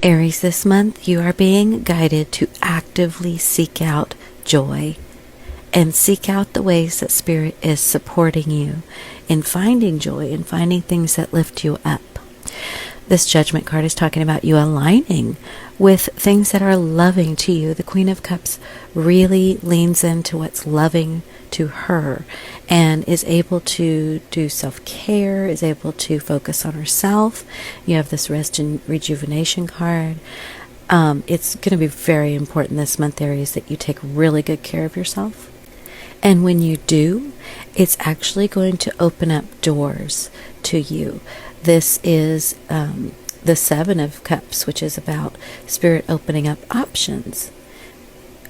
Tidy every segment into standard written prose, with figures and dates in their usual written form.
Aries, this month you are being guided to actively seek out joy and seek out the ways that Spirit is supporting you in finding joy and finding things that lift you up. This Judgment card is talking about you aligning with things that are loving to you. The Queen of Cups really leans into what's loving to her and is able to do self-care, is able to focus on herself. You have this rest and rejuvenation card. It's going to be very important this month, Aries, that you take really good care of yourself. And when you do, it's actually going to open up doors to you. This is the Seven of Cups, which is about Spirit opening up options.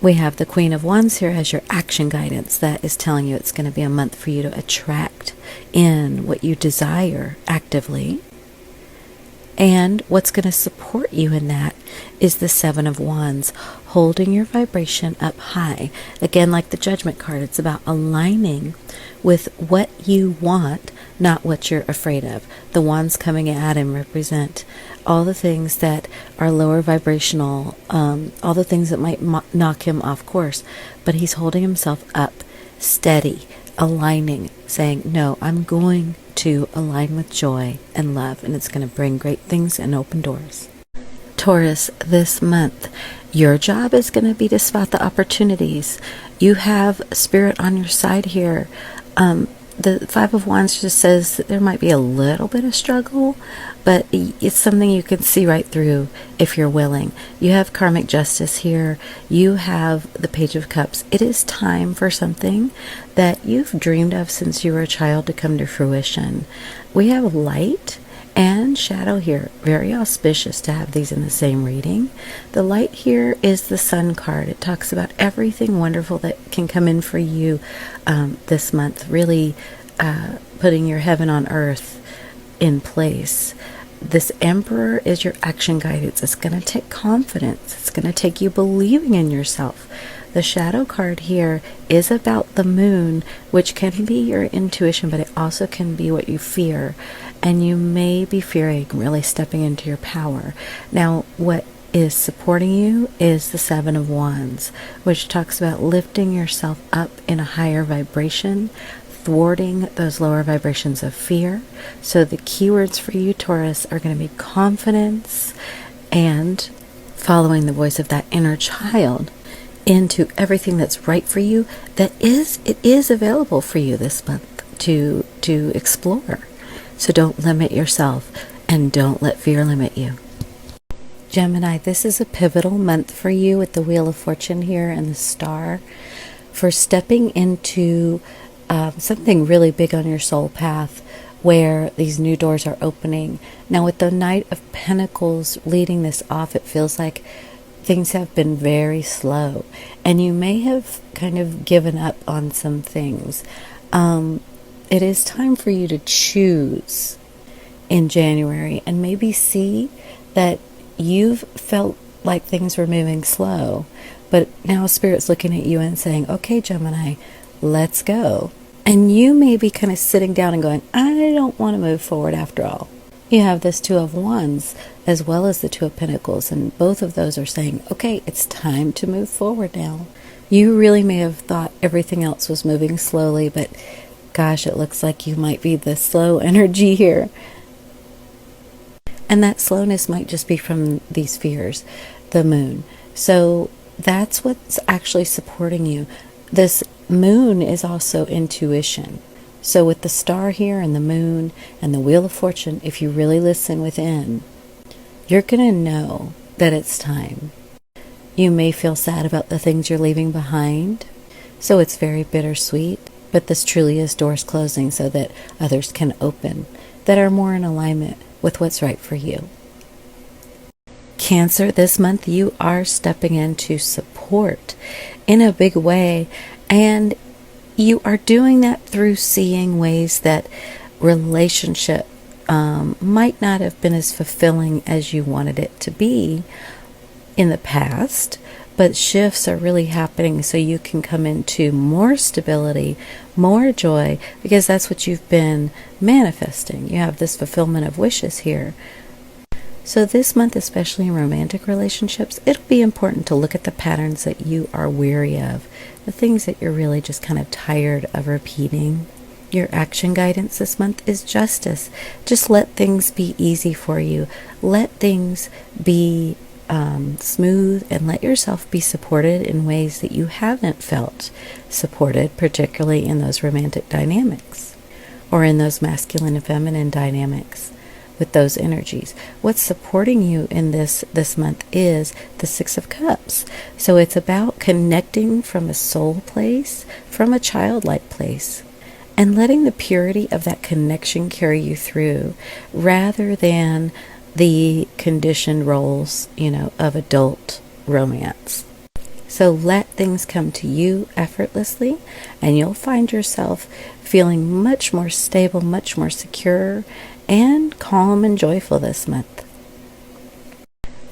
We have the Queen of Wands here as your action guidance. That is telling you it's going to be a month for you to attract in what you desire actively. And what's going to support you in that is the Seven of Wands, holding your vibration up high. Again, like the Judgment card, it's about aligning with what you want, not what you're afraid of. The wands coming at him represent all the things that are lower vibrational, all the things that might knock him off course. But he's holding himself up, steady, aligning, saying, no, I'm going to align with joy and love, and it's going to bring great things and open doors. Taurus, this month, your job is going to be to spot the opportunities. You have Spirit on your side here. The Five of Wands just says that there might be a little bit of struggle, but it's something you can see right through if you're willing. You have karmic justice here. You have the Page of Cups. It is time for something that you've dreamed of since you were a child to come to fruition. We have light and shadow here. Very auspicious to have these in the same reading. The light here is the Sun card. It talks about everything wonderful that can come in for you this month. Really putting your heaven on earth in place. This Emperor is your action guidance. It's going to take confidence. It's going to take you believing in yourself. The shadow card here is about the moon, which can be your intuition, but it also can be what you fear. And you may be fearing really stepping into your power. Now, what is supporting you is the Seven of Wands, which talks about lifting yourself up in a higher vibration, thwarting those lower vibrations of fear. So the keywords for you, Taurus, are going to be confidence and following the voice of that inner child into everything that's right for you. It is available for you this month to explore. So don't limit yourself and don't let fear limit you. Gemini, this is a pivotal month for you with the Wheel of Fortune here and the Star for stepping into something really big on your soul path where these new doors are opening. Now with the Knight of Pentacles leading this off, it feels like things have been very slow and you may have kind of given up on some things. It is time for you to choose in January and maybe see that you've felt like things were moving slow, but now Spirit's looking at you and saying, okay, Gemini, let's go. And you may be kind of sitting down and going, I don't want to move forward after all. You have this Two of Wands as well as the Two of Pentacles, and both of those are saying, okay, it's time to move forward now. You really may have thought everything else was moving slowly, but gosh, it looks like you might be the slow energy here. And that slowness might just be from these fears, the moon. So that's what's actually supporting you. This moon is also intuition. So with the Star here and the moon and the Wheel of Fortune, if you really listen within, you're going to know that it's time. You may feel sad about the things you're leaving behind. So it's very bittersweet. But this truly is doors closing so that others can open that are more in alignment with what's right for you. Cancer, this month you are stepping into support in a big way, and you are doing that through seeing ways that relationship might not have been as fulfilling as you wanted it to be in the past, but shifts are really happening so you can come into more stability, more joy, because that's what you've been manifesting. You have this fulfillment of wishes here. So this month, especially in romantic relationships, it'll be important to look at the patterns that you are weary of, the things that you're really just kind of tired of repeating. Your action guidance this month is justice. Just let things be easy for you. Let things be smooth, and let yourself be supported in ways that you haven't felt supported, particularly in those romantic dynamics or in those masculine and feminine dynamics with those energies. What's supporting you in this month is the Six of Cups. So it's about connecting from a soul place, from a childlike place, and letting the purity of that connection carry you through rather than the conditioned roles, of adult romance. So let things come to you effortlessly, and you'll find yourself feeling much more stable, much more secure, and calm and joyful this month.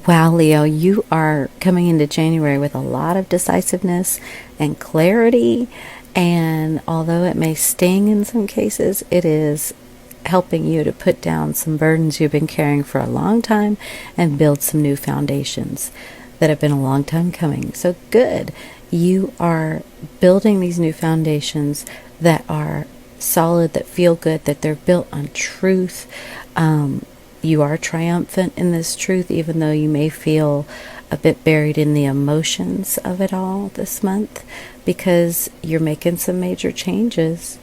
Wow, Leo, you are coming into January with a lot of decisiveness and clarity, and although it may sting in some cases, it is helping you to put down some burdens you've been carrying for a long time and build some new foundations that have been a long time coming. So good. You are building these new foundations that are solid, that feel good, that they're built on truth. You are triumphant in this truth, even though you may feel a bit buried in the emotions of it all this month, because you're making some major changes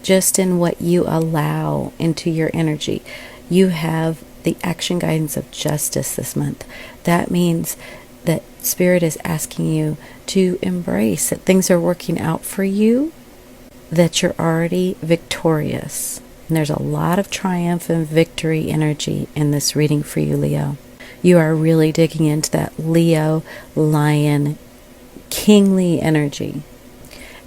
just in what you allow into your energy. You have the action guidance of justice this month. That means that Spirit is asking you to embrace that things are working out for you, that you're already victorious. And there's a lot of triumph and victory energy in this reading for you, Leo. You are really digging into that Leo, lion, kingly energy.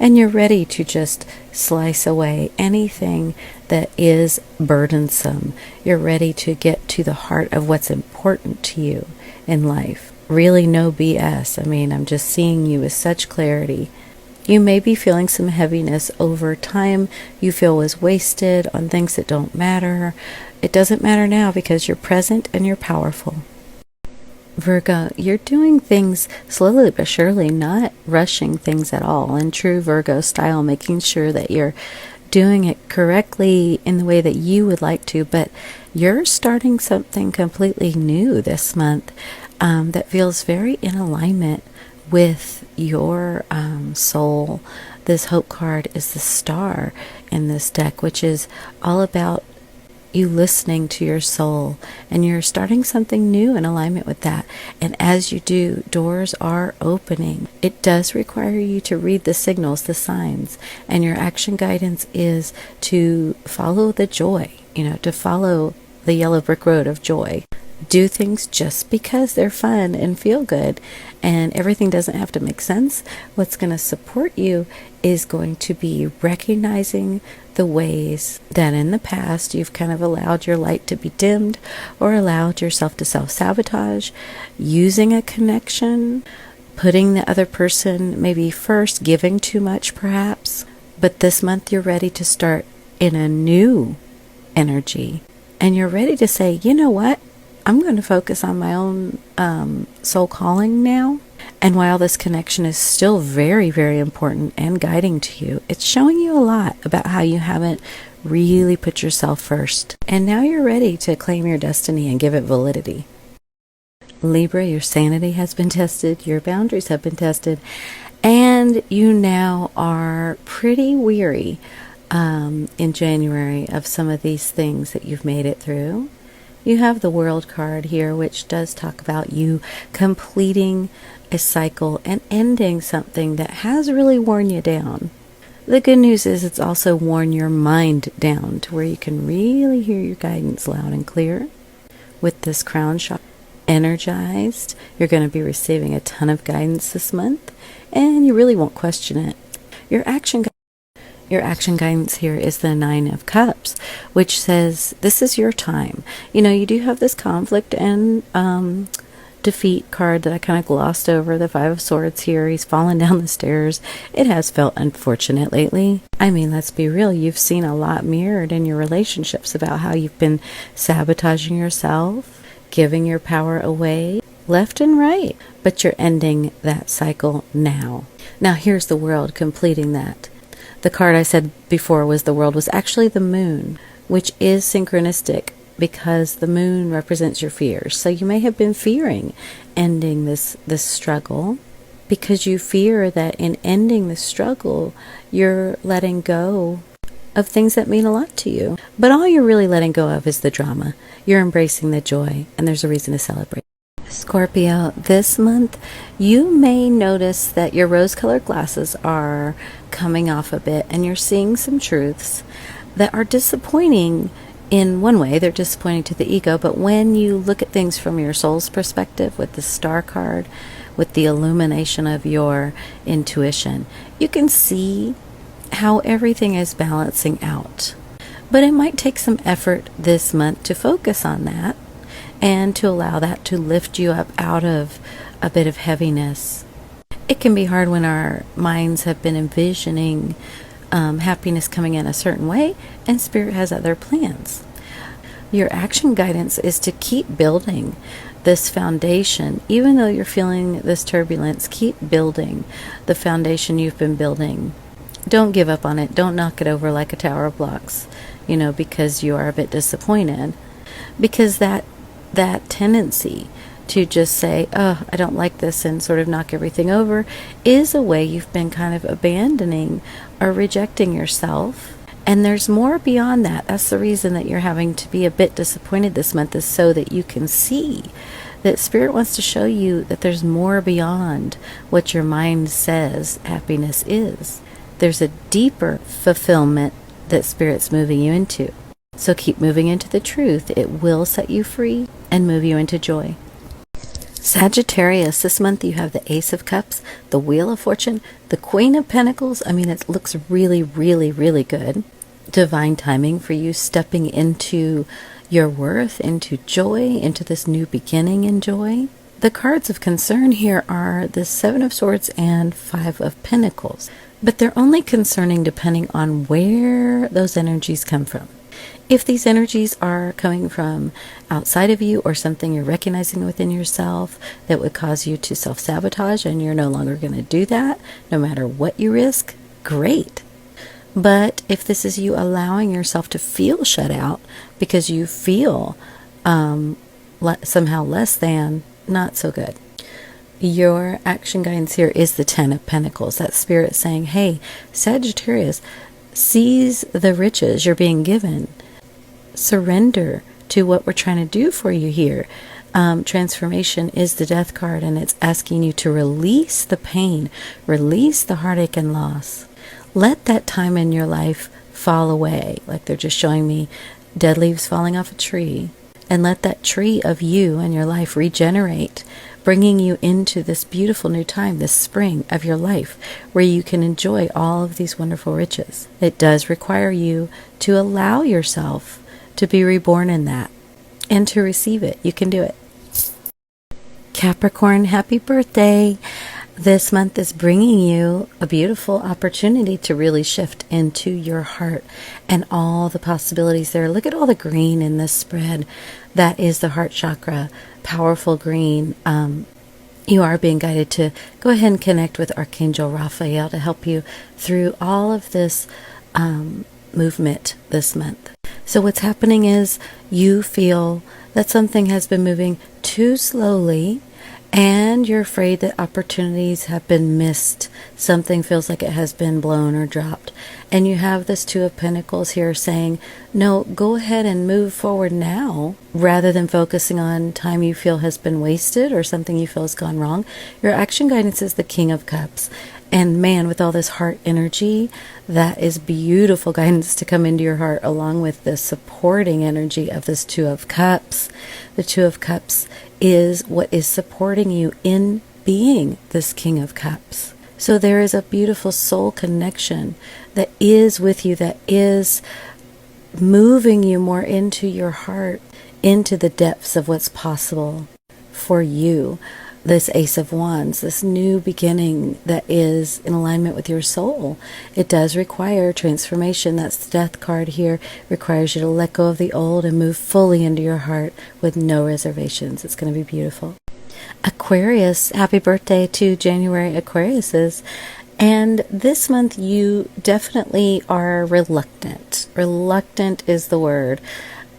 And you're ready to just slice away anything that is burdensome. You're ready to get to the heart of what's important to you in life. Really no BS. I'm just seeing you with such clarity. You may be feeling some heaviness over time you feel was wasted on things that don't matter. It doesn't matter now because you're present and you're powerful. Virgo, you're doing things slowly but surely, not rushing things at all, in true Virgo style, making sure that you're doing it correctly in the way that you would like to, but you're starting something completely new this month that feels very in alignment with your soul. This hope card is the star in this deck, which is all about you listening to your soul, and you're starting something new in alignment with that. And as you do, doors are opening. It does require you to read the signals, the signs, and your action guidance is to follow the joy, to follow the yellow brick road of joy. Do things just because they're fun and feel good, and everything doesn't have to make sense. What's going to support you is going to be recognizing the ways that in the past you've kind of allowed your light to be dimmed or allowed yourself to self-sabotage, using a connection, putting the other person maybe first, giving too much perhaps. But this month you're ready to start in a new energy, and you're ready to say, you know what? I'm going to focus on my own soul calling now. And while this connection is still very, very important and guiding to you, it's showing you a lot about how you haven't really put yourself first. And now you're ready to claim your destiny and give it validity. Libra, your sanity has been tested, your boundaries have been tested, and you now are pretty weary in January of some of these things that you've made it through. You have the World card here, which does talk about you completing a cycle and ending something that has really worn you down. The good news is it's also worn your mind down to where you can really hear your guidance loud and clear. With this crown chakra energized, you're going to be receiving a ton of guidance this month, and you really won't question it. Your action guidance here is the Nine of Cups, which says this is your time. You do have this conflict and defeat card that I kind of glossed over, the Five of Swords here. He's fallen down the stairs. It has felt unfortunate lately. Let's be real. You've seen a lot mirrored in your relationships about how you've been sabotaging yourself. giving your power away left and right, but you're ending that cycle now. Now here's the world completing that. The card I said before was the world was actually the moon, which is synchronistic because the moon represents your fears. So you may have been fearing ending this struggle because you fear that in ending the struggle, you're letting go of things that mean a lot to you. But all you're really letting go of is the drama. You're embracing the joy, and there's a reason to celebrate. Scorpio, this month, you may notice that your rose-colored glasses are coming off a bit, and you're seeing some truths that are disappointing. In one way, they're disappointing to the ego, but when you look at things from your soul's perspective with the star card, with the illumination of your intuition, you can see how everything is balancing out. But it might take some effort this month to focus on that and to allow that to lift you up out of a bit of heaviness. It can be hard when our minds have been envisioning happiness coming in a certain way, and Spirit has other plans. Your action guidance is to keep building this foundation. Even though you're feeling this turbulence, keep building the foundation you've been building. Don't give up on it. Don't knock it over like a tower of blocks, because you are a bit disappointed. Because that tendency to just say, oh, I don't like this, and sort of knock everything over, is a way you've been kind of abandoning or rejecting yourself. And there's more beyond that. That's the reason that you're having to be a bit disappointed this month, is so that you can see that Spirit wants to show you that there's more beyond what your mind says happiness is. There's a deeper fulfillment that Spirit's moving you into. So keep moving into the truth. It will set you free and move you into joy. Sagittarius, this month you have the Ace of Cups, the Wheel of Fortune, the Queen of Pentacles. I mean, it looks really, really, really good. Divine timing for you stepping into your worth, into joy, into this new beginning in joy. The cards of concern here are the Seven of Swords and Five of Pentacles, but they're only concerning depending on where those energies come from. If these energies are coming from outside of you or something you're recognizing within yourself that would cause you to self-sabotage and you're no longer going to do that, no matter what you risk, great. But if this is you allowing yourself to feel shut out because you feel somehow less than, not so good. Your action guidance here is the Ten of Pentacles. That Spirit saying, hey, Sagittarius, seize the riches you're being given. Surrender to what we're trying to do for you here. Transformation is the Death card, and it's asking you to release the pain, release the heartache and loss. Let that time in your life fall away, like they're just showing me dead leaves falling off a tree, and let that tree of you and your life regenerate, bringing you into this beautiful new time, this spring of your life, where you can enjoy all of these wonderful riches. It does require you to allow yourself to be reborn in that and to receive it. You can do it. Capricorn, happy birthday. This month is bringing you a beautiful opportunity to really shift into your heart and all the possibilities there. Look at all the green in this spread. That is the heart chakra, powerful green. You are being guided to go ahead and connect with Archangel Raphael to help you through all of this movement this month. So what's happening is you feel that something has been moving too slowly, and you're afraid that opportunities have been missed. Something feels like it has been blown or dropped. And you have this Two of Pentacles here saying, no, go ahead and move forward now, rather than focusing on time you feel has been wasted or something you feel has gone wrong. Your action guidance is the King of Cups. And man, with all this heart energy, that is beautiful guidance to come into your heart, along with the supporting energy of this Two of Cups. The Two of Cups is what is supporting you in being this King of Cups. So there is a beautiful soul connection that is with you, that is moving you more into your heart, into the depths of what's possible for you. this Ace of Wands, this new beginning that is in alignment with your soul. It does require transformation. That's the Death card here. It requires you to let go of the old and move fully into your heart with no reservations. It's going to be beautiful. Aquarius, happy birthday to January Aquariuses. And this month you definitely are reluctant. Reluctant is the word.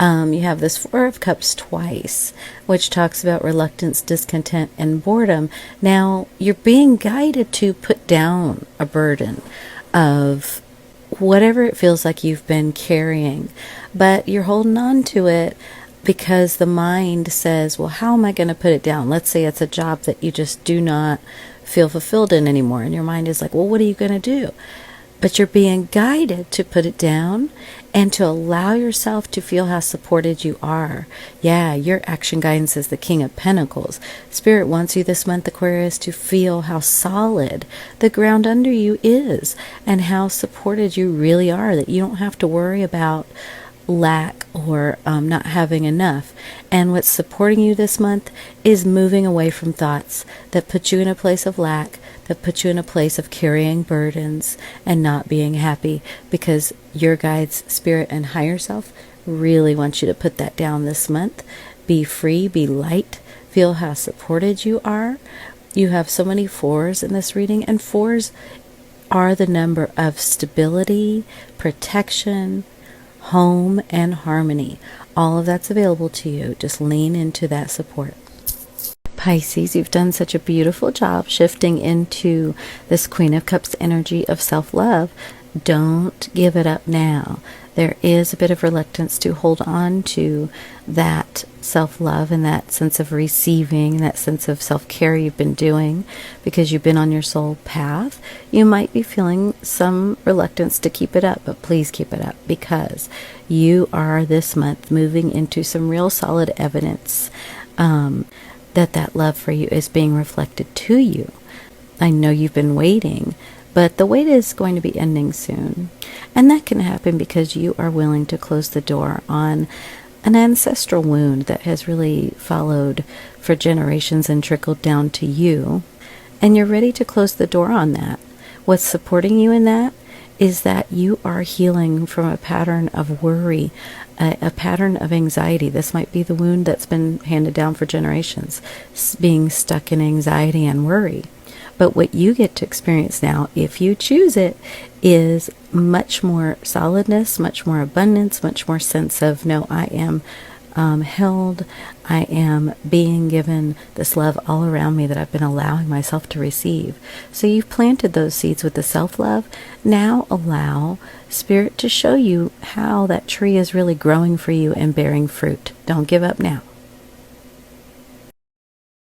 You have this Four of Cups twice, which talks about reluctance, discontent, and boredom. Now, you're being guided to put down a burden of whatever it feels like you've been carrying, but you're holding on to it because the mind says, well, how am I going to put it down? Let's say it's a job that you just do not feel fulfilled in anymore, and your mind is like, well, what are you going to do? But you're being guided to put it down and to allow yourself to feel how supported you are. Yeah, your action guidance is the King of Pentacles. Spirit wants you this month, Aquarius, to feel how solid the ground under you is and how supported you really are, that you don't have to worry about lack or not having enough. And what's supporting you this month is moving away from thoughts that put you in a place of lack, that put you in a place of carrying burdens and not being happy, because your guides, spirit, and higher self really want you to put that down this month. Be free, be light, feel how supported you are. You have so many fours in this reading, and fours are the number of stability, protection, home, and harmony. All of that's available to you. Just lean into that support. Pisces, you've done such a beautiful job shifting into this Queen of Cups energy of self-love. Don't give it up now. There is a bit of reluctance to hold on to that self-love and that sense of receiving, that sense of self-care you've been doing because you've been on your soul path. You might be feeling some reluctance to keep it up, but please keep it up, because you are this month moving into some real solid evidence that love for you is being reflected to you. I know you've been waiting, but the wait is going to be ending soon. And that can happen because you are willing to close the door on an ancestral wound that has really followed for generations and trickled down to you. And you're ready to close the door on that. What's supporting you in that is that you are healing from a pattern of worry, a pattern of anxiety. This might be the wound that's been handed down for generations, being stuck in anxiety and worry. But what you get to experience now, if you choose it, is much more solidness, much more abundance, much more sense of, no, I am held, I am being given this love all around me that I've been allowing myself to receive. So you've planted those seeds with the self-love. Now allow Spirit to show you how that tree is really growing for you and bearing fruit. Don't give up now.